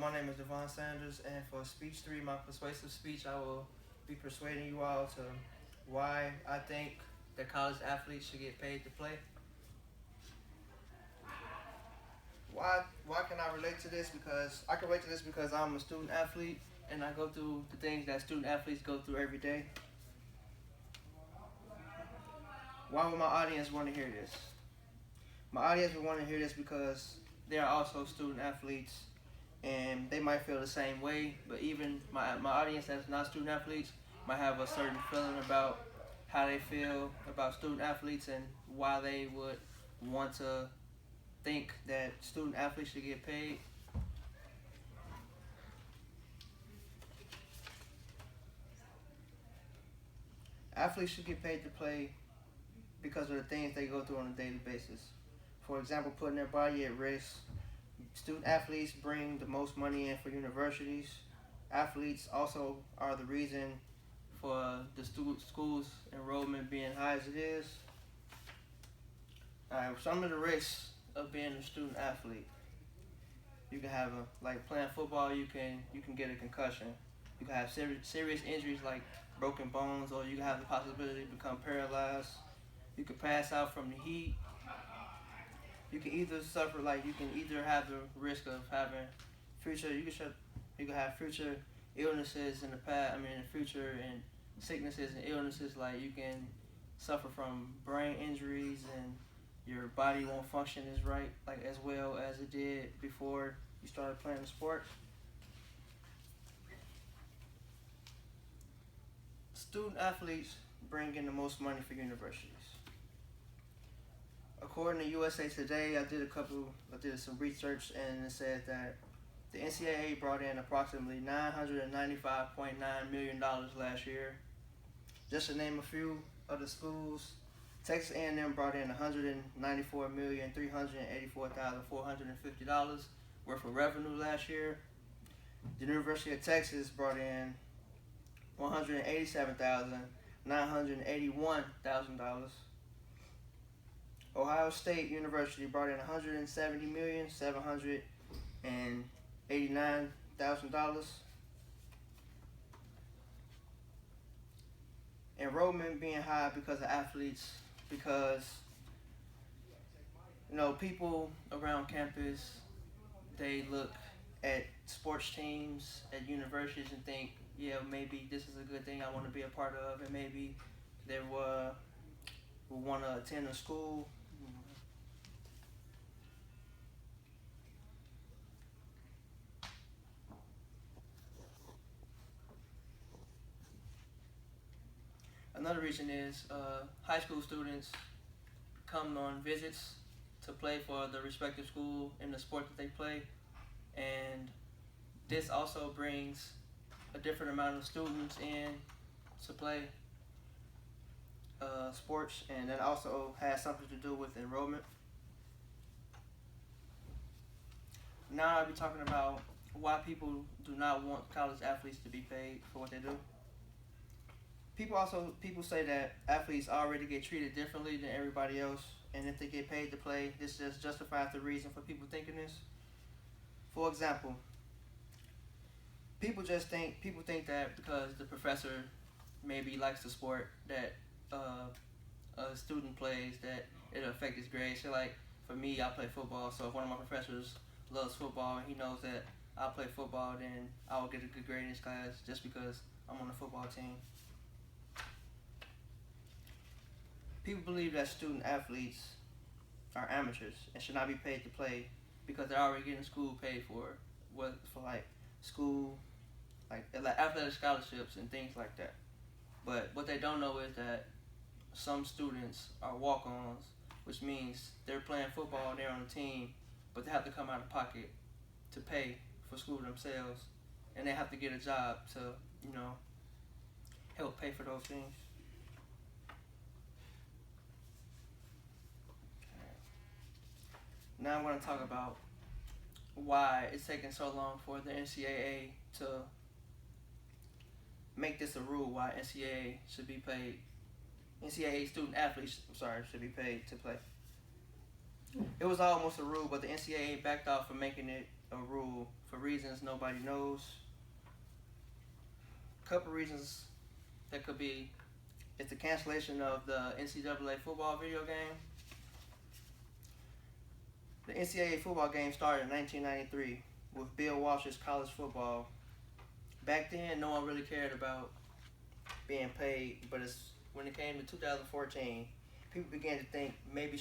my name is Devon Sanders, and for speech three, my persuasive speech, I will be persuading you all to why I think that college athletes should get paid to play. Why can I relate to this? Because I can relate to this because I'm a student athlete and I go through the things that student athletes go through every day. Why would my audience want to hear this? My audience would want to hear this because they are also student athletes and they might feel the same way, but even my audience that's not student athletes might have a certain feeling about how they feel about student athletes and why they would want to think that student athletes should get paid. Athletes should get paid to play because of the things they go through on a daily basis. For example, putting their body at risk. Student athletes bring the most money in for universities. Athletes also are the reason for the school's enrollment being high as it is. Some of the risks of being a student athlete. You can have playing football. You can get a concussion. You can have serious injuries like broken bones, or you can have the possibility to become paralyzed. You can pass out from the heat. You can either have the risk of having future. You can have future illnesses in the past. In the future, and sicknesses and illnesses, like you can suffer from brain injuries and your body won't function as well as it did before you started playing the sport. Student athletes bring in the most money for universities. According to USA Today, I did some research, and it said that the NCAA brought in approximately $995.9 million last year. Just to name a few of the schools, Texas A&M brought in $194,384,450 worth of revenue last year. The University of Texas brought in $187,981,000. Ohio State University brought in $170,789,000. Enrollment being high because of athletes, because people around campus, they look at sports teams at universities and think, yeah, maybe this is a good thing I want to be a part of, and maybe they will want to attend a school. Another reason is high school students come on visits to play for the respective school in the sport that they play, and this also brings a different amount of students in to play sports, and that also has something to do with enrollment. Now I'll be talking about why people do not want college athletes to be paid for what they do. People say that athletes already get treated differently than everybody else, and if they get paid to play, this just justifies the reason for people thinking this. For example, people think that because the professor maybe likes the sport that a student plays, that it'll affect his grades. So like for me, I play football, so if one of my professors loves football and he knows that I play football, then I will get a good grade in his class just because I'm on the football team. People believe that student athletes are amateurs and should not be paid to play because they're already getting school paid for school, like athletic scholarships and things like that. But what they don't know is that some students are walk-ons, which means they're playing football and they're on the team, but they have to come out of pocket to pay for school themselves, and they have to get a job to help pay for those things. Now I'm going to talk about why it's taking so long for the NCAA to make this a rule, why NCAA student athletes, should be paid to play. It was almost a rule, but the NCAA backed off from making it a rule for reasons nobody knows. A couple reasons that could be is the cancellation of the NCAA football video game. The NCAA football game started in 1993 with Bill Walsh's college football. Back then, no one really cared about being paid, but when it came to 2014, people began to think maybe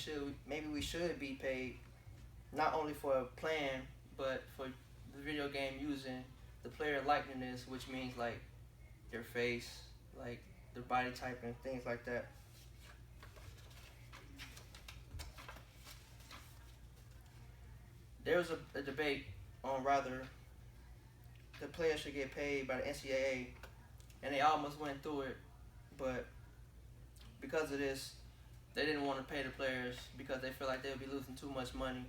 we should be paid, not only for playing, but for the video game using the player likeness, which means like their face, like their body type and things like that. There was a debate on whether the players should get paid by the NCAA, and they almost went through it, but because of this, they didn't want to pay the players because they feel like they would be losing too much money.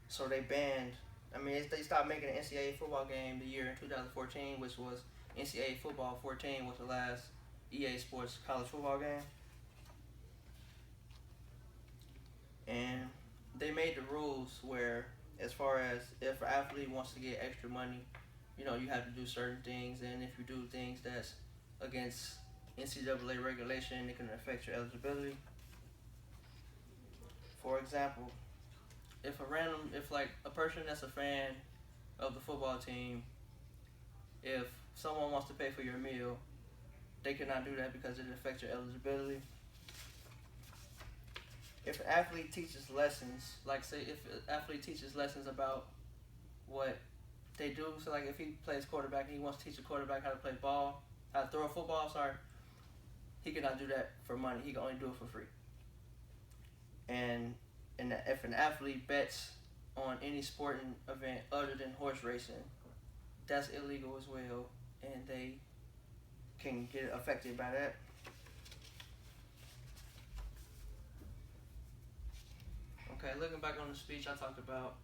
So they banned. They stopped making an NCAA football game the year in 2014, which was NCAA Football 14 was the last EA Sports college football game. And they made the rules where, as far as if an athlete wants to get extra money, you have to do certain things, and if you do things that's against NCAA regulation, it can affect your eligibility. For example, if a person that's a fan of the football team, if someone wants to pay for your meal, they cannot do that because it affects your eligibility. If an athlete teaches lessons, like say if an athlete teaches lessons about what they do, so like if he plays quarterback and he wants to teach a quarterback how to play ball, how to throw a football, he cannot do that for money. He can only do it for free. And if an athlete bets on any sporting event other than horse racing, that's illegal as well, and they can get affected by that. Okay, looking back on the speech, I talked about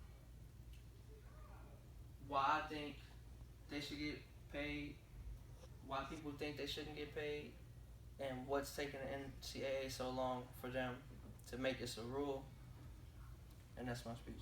why I think they should get paid, why people think they shouldn't get paid, and what's taking the NCAA so long for them to make this a rule. And that's my speech.